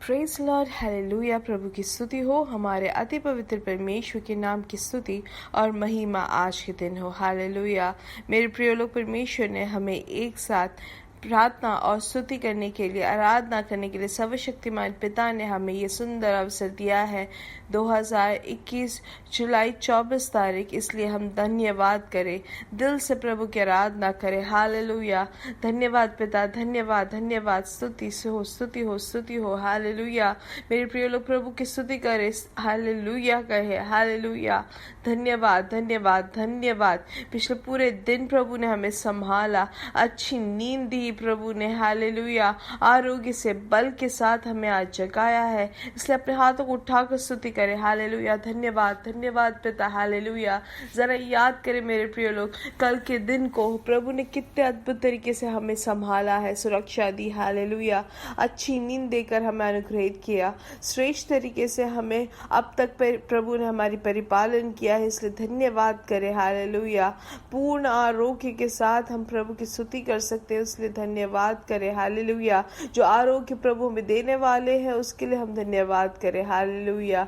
Praise Lord, hallelujah. प्रभु की स्तुति हो, हमारे अति पवित्र परमेश्वर के नाम की स्तुति और महिमा आज के दिन हो। हालेलुया। मेरे प्रिय लोग, परमेश्वर ने हमें एक साथ प्रार्थना और स्तुति करने के लिए, आराधना करने के लिए सर्वशक्तिमान पिता ने हमें ये सुंदर अवसर दिया है 2021 जुलाई 24 तारीख। इसलिए हम धन्यवाद करें, दिल से प्रभु की आराधना करें। हालेलुया। धन्यवाद पिता, धन्यवाद धन्यवाद। स्तुति हो, स्तुति हो, स्तुति हो। हालेलुया। मेरे प्रिय लोग, प्रभु की स्तुति करें, हालेलुया कहे, हालेलुया। धन्यवाद धन्यवाद धन्यवाद। पिछले पूरे दिन प्रभु ने हमें संभाला, अच्छी नींद दी प्रभु ने। हालेलुया। आरोग्य से बल के साथ हमें आज जगाया है, इसलिए अपने हाथों को उठाकर स्तुति करें। हालेलुया। धन्यवाद धन्यवाद पिता। हालेलुया। जरा याद करें मेरे प्रिय लोग, कल के दिन को प्रभु ने कितने अद्भुत तरीके से हमें संभाला है, सुरक्षा दी। हालेलुया। अच्छी नींद देकर हमें अनुग्रहित किया, श्रेष्ठ तरीके से हमें अब तक प्रभु ने हमारी परिपालन किया है, इसलिए धन्यवाद करें। हालेलुया। पूर्ण आरोग्य के साथ हम प्रभु की स्तुति कर सकते हैं, इसलिए धन्यवाद करें। हालेलुया। जो आरोग्य प्रभु हमें देने वाले हैं उसके लिए हम धन्यवाद करें। हालेलुया।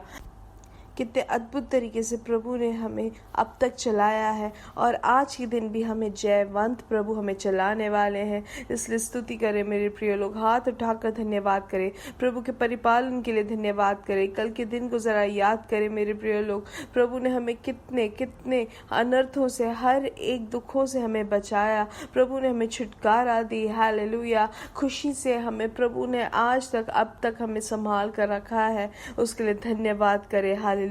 कितने अद्भुत तरीके से प्रभु ने हमें अब तक चलाया है और आज के दिन भी हमें जयवंत प्रभु हमें चलाने वाले हैं, इसलिए स्तुति करें मेरे प्रिय लोग। हाथ उठाकर धन्यवाद करें, प्रभु के परिपालन के लिए धन्यवाद करें। कल के दिन को जरा याद करें मेरे प्रिय लोग, प्रभु ने हमें कितने कितने अनर्थों से, हर एक दुखों से हमें बचाया, प्रभु ने हमें छुटकारा दी। हालेलुया। खुशी से हमें प्रभु ने आज तक अब तक हमें संभाल कर रखा है, उसके लिए धन्यवाद करें। हालेलुया।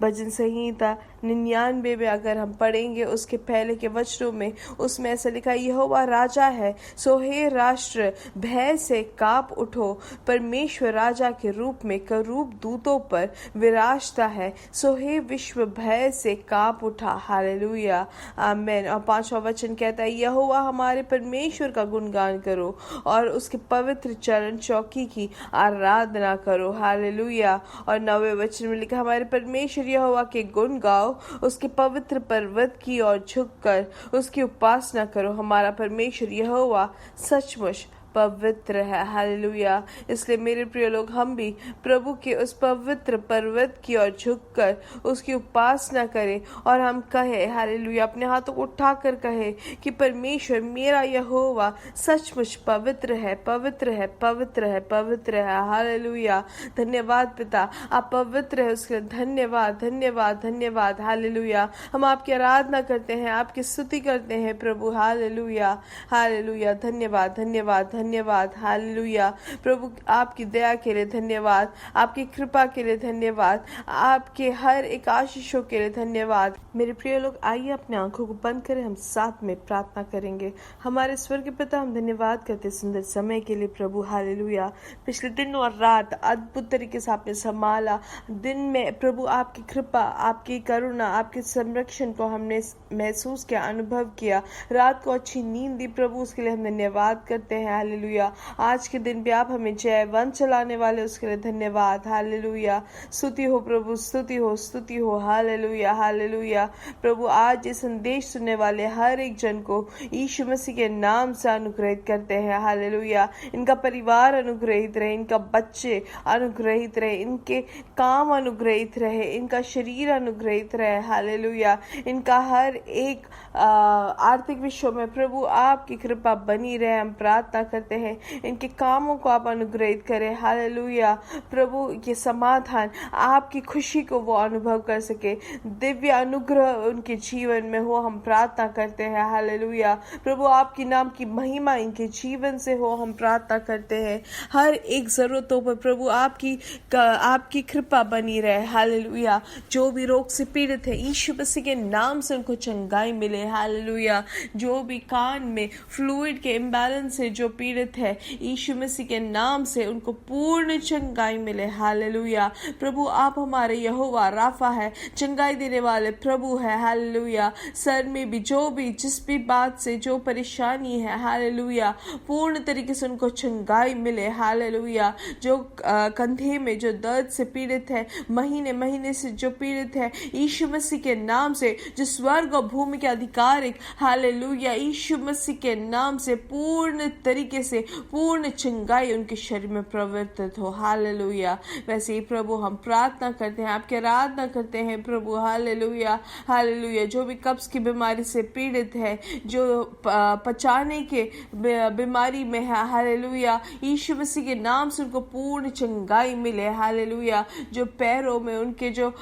भजन संहिता 99 में अगर हम पढ़ेंगे उसके पहले के वचनों में, उसमें ऐसा लिखा, यहोवा राजा है, सो हे राष्ट्र भय से कांप उठो। परमेश्वर राजा के रूप में करूब दूतों पर विराजता है, सो हे विश्व भय से कांप उठा। हालेलुया। आमीन। और 5वां वचन कहता है, यहोवा हमारे परमेश्वर का गुणगान करो और उसके पवित्र चरण चौकी की आराधना करो। हालेलुया। और 9वें वचन में लिखा, हमारे परमेश्वर यहोवा के गुण गाओ, उसके पवित्र पर्वत की ओर झुककर उसकी उपासना करो। हमारा परमेश्वर यहोवा सचमुच पवित्र है। हालेलुया। इसलिए मेरे प्रिय लोग, हम भी प्रभु के उस पवित्र पर्वत की ओर झुककर उसकी उपासना करें और हम कहें, हालेलुया, अपने हाथों को उठाकर कहें कि परमेश्वर मेरा यहोवा सचमुच पवित्र है, पवित्र है, पवित्र है, पवित्र है। हालेलुया। धन्यवाद पिता, आप पवित्र है, उसके लिए धन्यवाद धन्यवाद धन्यवाद। हालेलुया। हम आपकी आराधना करते हैं, आपकी स्तुति करते हैं प्रभु। हालेलुया। हालेलुया। धन्यवाद धन्यवाद धन्यवाद। हालेलुया। प्रभु आपकी दया के लिए धन्यवाद, आपकी कृपा के लिए धन्यवाद, आपके हर एक आशीषों के लिए धन्यवाद। मेरे प्रिय लोग, आइए अपने आंखों को बंद करें, हम साथ में प्रार्थना करेंगे। हमारे स्वर्गीय पिता, हम धन्यवाद करते सुंदर समय के लिए प्रभु। हालेलुया। पिछले दिन और रात अद्भुत तरीके से आपने संभाला। दिन में प्रभु आपकी कृपा, आपकी करुणा, आपके संरक्षण को हमने महसूस किया, अनुभव किया। रात को अच्छी नींद दी प्रभु, उसके लिए हम धन्यवाद करते हैं। हालेलुया। आज के दिन भी आप हमें जयवंत चलाने वाले, उसके लिए धन्यवाद। हालेलुया। स्तुति हो प्रभु, स्तुति हो, स्तुति हो। हालेलुया। हालेलुया। प्रभु आज ये संदेश सुनने वाले हर एक जन को यीशु मसीह के नाम से अनुग्रहित करते हैं। हालेलुया। इनका परिवार अनुग्रहित रहे, इनका बच्चे अनुग्रहित रहे, इनके काम अनुग्रहित रहे, इनका शरीर अनुग्रहित रहे। हालेलुया। इनका हर एक आर्थिक विषयों में प्रभु आपकी कृपा बनी रहे, हम प्रार्थना करते हैं। इनके कामों को आप अनुग्रहित करें। हालेलुया। प्रभु ये समाधान, आपकी खुशी को वो अनुभव कर सके, दिव्य अनुग्रह उनके जीवन में हो, हम प्रार्थना करते हैं। हालेलुया। प्रभु आपकी नाम की महिमा इनके जीवन से हो, हम प्रार्थना करते हैं। हर एक जरूरतों पर प्रभु आपकी कृपा बनी रहे। हालेलुया। जो भी रोग से पीड़ित है, यीशु मसीह के नाम से उनको चंगाई मिले। हालेलुया। जो भी कान में फ्लूइड के इम्बैलेंस से जो पीड़ित है, यीशु मसीह के नाम से उनको पूर्ण चंगाई मिले। हालेलुया। प्रभु आप हमारे यहोवा राफा है, चंगाई देने वाले प्रभु है। हालेलुया। सर में भी जो भी जिस भी बात से जो परेशानी है, हालेलुया, पूर्ण तरीके से उनको चंगाई मिले। हालेलुया। जो कंधे में जो दर्द से पीड़ित है, महीने महीने से जो पीड़ित है, यीशु मसीह के नाम से, जो स्वर्ग और भूमि के अधिकारिक, हालेलुया, यीशु मसीह के नाम से पूर्ण तरीके तरीके से पूर्ण चंगाई उनके शरीर में प्रवर्तित हो। हालेलुया। वैसे ही प्रभु हम प्रार्थना करते हैं, आपकी आराधना करते हैं प्रभु। Hallelujah, hallelujah. जो भी कब्ज की बीमारी से पीड़ित है, जो पचाने के बीमारी में है, हालेलुया, यीशु मसीह के नाम से उनको पूर्ण चंगाई मिले। हालेलुया। जो पैरों में उनके जो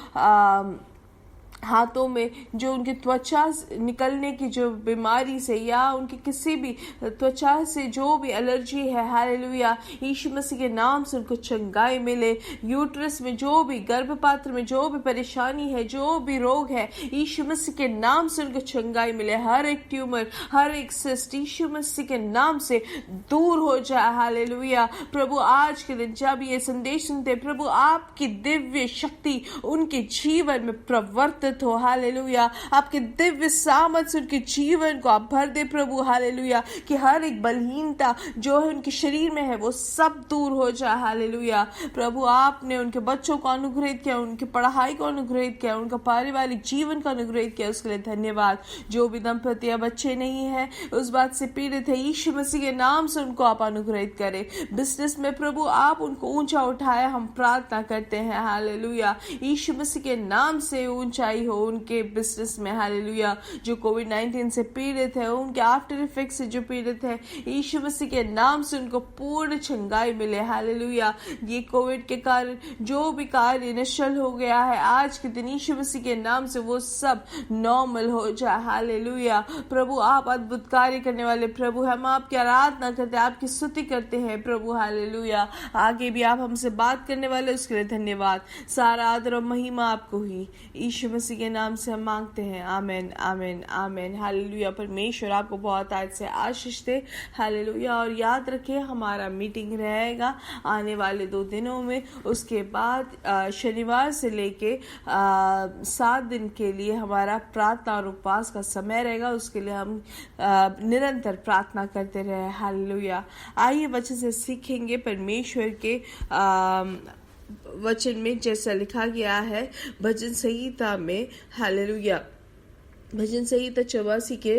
हाथों में जो उनकी त्वचा निकलने की जो बीमारी से या उनकी किसी भी त्वचा से जो भी एलर्जी है, हालेलुया, यीशु मसीह के नाम से उनको चंगाई मिले। यूट्रस में जो भी, गर्भपात्र में जो भी परेशानी है, जो भी रोग है, यीशु मसीह के नाम से उनको चंगाई मिले। हर एक ट्यूमर, हर एक सिस्ट यीशु मसीह के नाम से दूर हो जाए। हालेलुया। प्रभु आज के दिन जब ये संदेश सुनते, प्रभु आपकी दिव्य शक्ति उनके जीवन में प्रवर्तित हो। हालेलुया। आपके दिव्य सामर्थ से उनके जीवन को आप भर दे प्रभु। हालेलुया। कि हर एक बलहीनता जो है उनके शरीर में है वो सब दूर हो जाए। हालेलुया। प्रभु आपने उनके बच्चों को अनुग्रहित किया, उनकी पढ़ाई को अनुग्रहित किया, उनका पारिवारिक जीवन को अनुग्रहित किया, उसके लिए धन्यवाद। जो भी दंपति या बच्चे नहीं है, उस बात से पीड़ित है, यीशु मसीह के नाम से उनको आप अनुग्रहित करें। बिजनेस में प्रभु आप उनको ऊंचा उठाए, हम प्रार्थना करते हैं। हालेलुया। यीशु मसीह के नाम से ऊंचाई हो उनके बिजनेस में। हालेलुया। जो कोविड-19 से पीड़ित है, उनके आफ्टर इफेक्ट से जो पीड़ित है, यीशु मसीह के नाम से उनको पूर्ण चंगाई मिले। हालेलुया। ये कोविड के कारण जो भी कार्य निश्चल हो गया है, आज के दिन यीशु मसीह के नाम से वो सब नॉर्मल हो जाए। हालेलुया। प्रभु आप अद्भुत कार्य करने वाले प्रभु, हम आपकी आराधना करते हैं, आपकी स्तुति करते हैं प्रभु। हालेलुया। आगे भी आप हमसे बात करने वाले, उसके लिए धन्यवाद। सारा आदर और महिमा आपको ही यीशु मसीह के नाम से हम मांगते हैं। आमीन, आमीन, आमीन। हालेलुया। परमेश्वर आपको बहुत आज से आशीष दे। हालेलुया। और याद रखें, हमारा मीटिंग रहेगा आने वाले 2 दिनों में। उसके बाद शनिवार से लेके 7 दिन के लिए हमारा प्रार्थना और उपवास का समय रहेगा। उसके लिए हम निरंतर प्रार्थना करते रहे। हालेलुया। आइए वचन से सीखेंगे परमेश्वर के वचन में, जैसा लिखा गया है भजन संहिता में। हालेलुया। भजन संहिता 84 के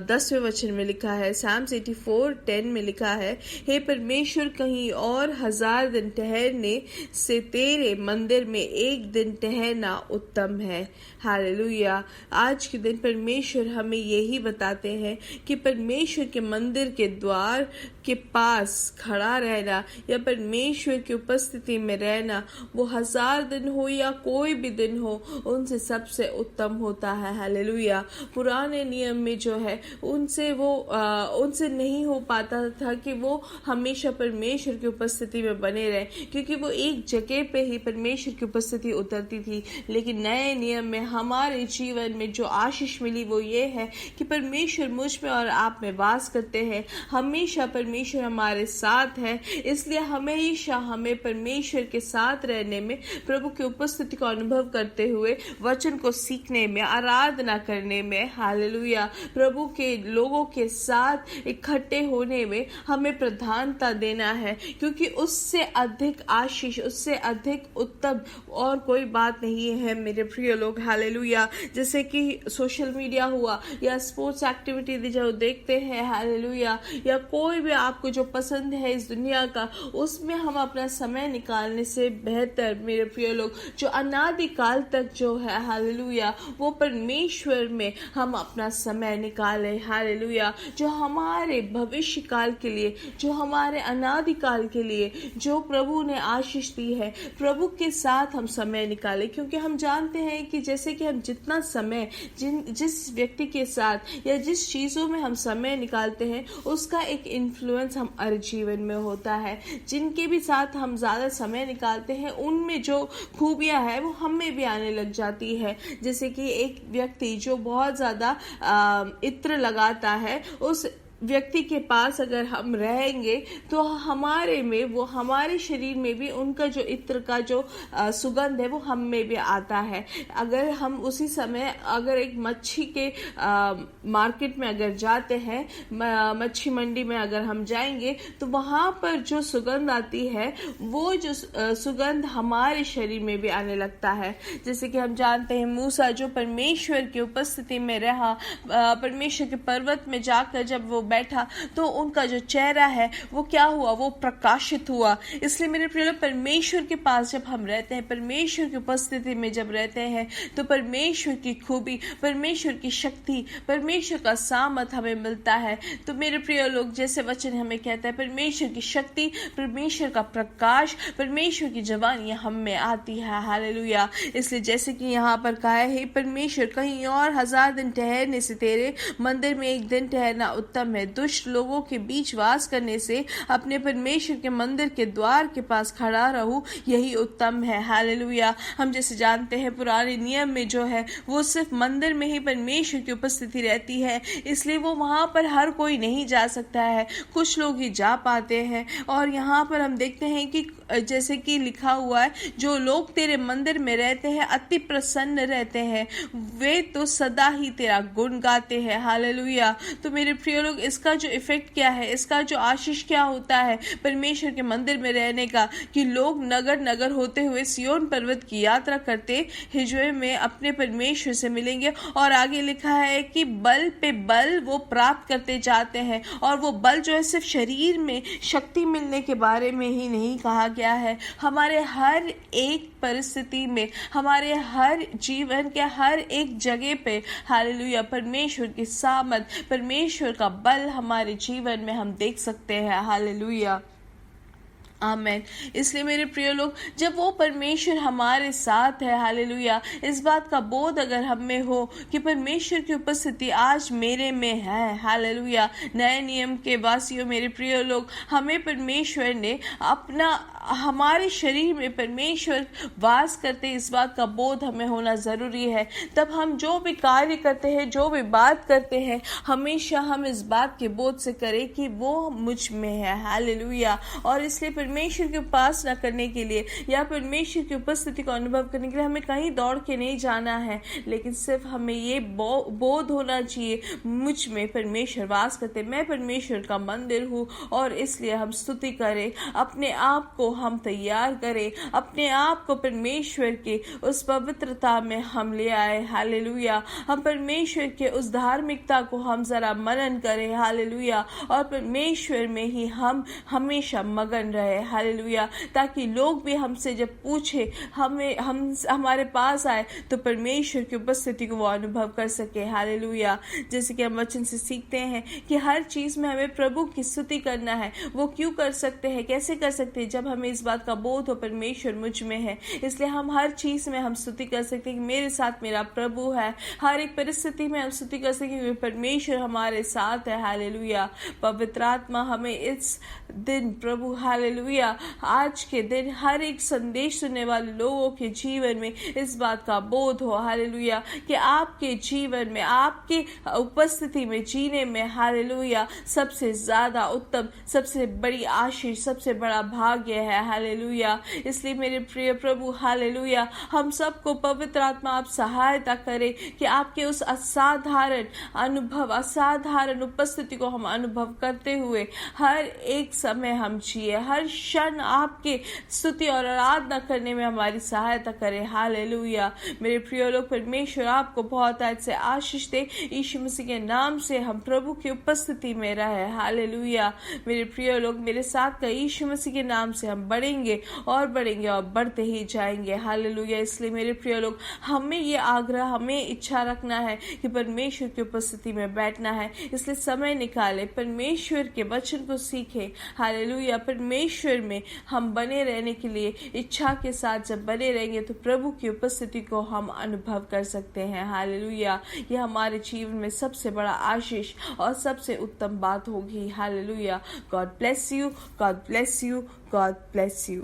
10वें वचन में लिखा है, Psalms 84:10 में लिखा है, हे परमेश्वर, कहीं और 1000 दिन ठहरने से तेरे मंदिर में एक दिन ठहरना उत्तम है। हालेलुया। आज के दिन परमेश्वर हमें यही बताते हैं कि परमेश्वर के मंदिर के द्वार के पास खड़ा रहना या परमेश्वर की उपस्थिति में रहना, वो 1000 दिन हो या कोई भी दिन हो, उनसे सबसे उत्तम होता है। हालेलुया। पुराने नियम में जो है उनसे नहीं हो पाता था कि वो हमेशा परमेश्वर की उपस्थिति में बने रहे, क्योंकि वो एक जगह पे ही परमेश्वर की उपस्थिति उतरती थी। लेकिन नए नियम में हमारे जीवन में जो आशीष मिली वो ये है कि परमेश्वर मुझ में और आप में वास करते हैं। हमेशा परमेश्वर हमारे साथ है, इसलिए हमेशा हमें परमेश्वर के साथ रहने में, प्रभु की उपस्थिति को अनुभव करते हुए, वचन को सीखने में, आराधना करने में, हालेलुया, प्रभु के लोगों के साथ इकट्ठे होने में हमें प्रधानता देना है, क्योंकि उससे अधिक आशीष, उससे अधिक उत्तम और कोई बात नहीं है मेरे प्रिय लोग। हालेलुया। जैसे कि सोशल मीडिया हुआ या स्पोर्ट्स एक्टिविटी जो देखते हैं, हालेलुया, या कोई भी आपको जो पसंद है इस दुनिया का, उसमें हम अपना समय निकालने से बेहतर मेरे प्रिय लोग, जो अनादिकाल तक जो है, हालेलुया, वो परमेश्वर में हम अपना समय निकालें। हालेलुया। जो हमारे भविष्य काल के लिए, जो हमारे अनादिकाल के लिए, जो प्रभु ने आशीष दी है, प्रभु के साथ हम समय निकालें, क्योंकि हम जानते हैं कि जैसे कि हम जितना समय जिस व्यक्ति के साथ या जिस चीजों में हम समय निकालते हैं, उसका एक इन्फ्लुएंस हमारे जीवन में होता है। जिनके भी साथ हम ज्यादा समय निकालते हैं, उनमें जो खूबियां है वो हमें भी आने लग जाती है। जैसे कि एक व्यक्ति जो बहुत ज्यादा इत्र लगाता है, उस व्यक्ति के पास अगर हम रहेंगे तो हमारे में, वो हमारे शरीर में भी उनका जो इत्र का जो सुगंध है वो हम में भी आता है। अगर हम उसी समय अगर एक मच्छी के मार्केट में अगर जाते हैं, मच्छी मंडी में अगर हम जाएंगे, तो वहां पर जो सुगंध आती है, वो जो सुगंध हमारे शरीर में भी आने लगता है। जैसे कि हम जानते हैं मूसा जो परमेश्वर की उपस्थिति में रहा, परमेश्वर के पर्वत में जाकर जब वो बैठा तो उनका जो चेहरा है वो क्या हुआ, वो प्रकाशित हुआ। इसलिए मेरे प्रिय लोग, परमेश्वर के पास जब हम रहते हैं, परमेश्वर की उपस्थिति में जब रहते हैं, तो परमेश्वर की खूबी, परमेश्वर की शक्ति, परमेश्वर का सामर्थ हमें मिलता है। तो मेरे प्रिय लोग, जैसे वचन हमें कहता है, परमेश्वर की शक्ति, परमेश्वर का प्रकाश, परमेश्वर की जवानी हम में आती है। हालेलुया। इसलिए जैसे कि यहाँ पर कहा है, परमेश्वर, कहीं और 1000 दिन ठहरने से तेरे मंदिर में एक दिन ठहरना उत्तम है। दुष्ट लोगों के बीच वास करने से अपने परमेश्वर के मंदिर के द्वार के पास खड़ा रहूं, यही उत्तम है। हालेलुया। हम जैसे जानते हैं, पुराने नियम में जो है वो सिर्फ मंदिर में ही परमेश्वर की उपस्थिति रहती है, इसलिए वो वहां पर हर कोई नहीं जा सकता है, कुछ लोग ही जा पाते हैं। और यहाँ पर हम देखते हैं कि जैसे कि लिखा हुआ है, जो लोग तेरे मंदिर में रहते हैं अति प्रसन्न रहते हैं, वे तो सदा ही तेरा गुण गाते हैं। हालेलुया। तो मेरे प्रिय लोग, इसका जो इफेक्ट क्या है, इसका जो आशीष क्या होता है परमेश्वर के मंदिर में रहने का, कि लोग नगर नगर होते हुए सियोन पर्वत की यात्रा करते हिजवे में अपने परमेश्वर से मिलेंगे। और आगे लिखा है कि बल पे बल वो प्राप्त करते जाते हैं। और वो बल जो है सिर्फ शरीर में शक्ति मिलने के बारे में ही नहीं कहा गया है, हमारे हर एक परिस्थिति में, हमारे हर जीवन के हर एक जगह पे, हालेलुया, परमेश्वर की सामर्थ, परमेश्वर का बल हमारे जीवन में हम देख सकते हैं। हालेलुया, आमेन। इसलिए मेरे प्रिय लोग, जब वो परमेश्वर हमारे साथ है, हालेलुया, इस बात का बोध अगर हम में हो कि परमेश्वर की उपस्थिति आज मेरे में है, हालेलुया, नए नियम के वासियों, मेरे प्रिय लोग, हमें परमेश्वर ने अपना, हमारे शरीर में परमेश्वर वास करते, इस बात का बोध हमें होना जरूरी है। तब हम जो भी कार्य करते हैं, जो भी बात करते हैं, हमेशा हम इस बात के बोध से करें कि वो मुझ में है। हालेलुया। और इसलिए परमेश्वर की उपासना करने के लिए या परमेश्वर की उपस्थिति को अनुभव करने के लिए हमें कहीं दौड़ के नहीं जाना है, लेकिन सिर्फ हमें ये बोध होना चाहिए, मुझ में परमेश्वर वास करते, मैं परमेश्वर का मंदिर हूँ। और इसलिए हम स्तुति करें, अपने आप को हम तैयार करें, अपने आप को परमेश्वर के उस पवित्रता में हम ले आए। हालेलुया। हम परमेश्वर के उस धार्मिकता को हम जरा मनन करें। हालेलुया। और परमेश्वर में ही हम हमेशा मगन रहे। हालेलुया। ताकि लोग भी हमसे जब पूछे, हमारे पास आए, तो परमेश्वर की उपस्थिति को वो अनुभव कर सके। हालेलुया। जैसे कि हम वचन से सीखते हैं कि हर चीज में हमें प्रभु की स्तुति करना है। वो क्यों कर सकते हैं, कैसे कर सकते हैं? जब हमें इस बात का बोध हो परमेश्वर मुझ में है, इसलिए हम हर चीज में हम स्तुति कर सकते हैं कि मेरे साथ मेरा प्रभु है। हर एक परिस्थिति में हम स्तुति कर सकते हैं कि परमेश्वर हमारे साथ है। हालेलुया। पवित्र आत्मा हमें इस दिन, प्रभु, हालेलुया, आज के दिन हर एक संदेश सुनने वाले लोगों के जीवन में इस बात का बोध हो, हालेलुया, कि आपके जीवन में, आपके उपस्थिति में जीने में, हालेलुया, सबसे ज्यादा उत्तम, सबसे बड़ी आशीष, सबसे बड़ा भाग्य है। हालेलुया। इसलिए मेरे प्रिय प्रभु, हालेलुया, हम सबको पवित्र आत्मा आप सहायता करें कि आपके उस असाधारण अनुभव, असाधारण उपस्थिति को हम अनुभव करते हुए हर एक समय हम जिए, हर क्षण आपके स्तुति और आराधना करने में हमारी सहायता करें। हालेलुया। मेरे प्रिय लोग, परमेश्वर आपको बहुत आज से आशीष दे। यीशु मसीह के नाम से हम प्रभु की उपस्थिति में रहे। हालेलुया। मेरे प्रिय लोग, मेरे साथ का यीशु मसीह के नाम से हम बढ़ेंगे और बढ़ते ही जाएंगे। हालेलुया। इसलिए मेरे प्रिय लोग, हमें ये आग्रह, हमें इच्छा रखना है कि परमेश्वर की उपस्थिति में बैठना है। इसलिए समय निकाले, परमेश्वर के वचन को सीखे। हालेलुया। परमेश्वर में हम बने रहने के लिए इच्छा के साथ जब बने रहेंगे तो प्रभु की उपस्थिति को हम अनुभव कर सकते हैं। हालेलुया। यह हमारे जीवन में सबसे बड़ा आशीष और सबसे उत्तम बात होगी। Hallelujah. God bless you, God bless you, God bless you.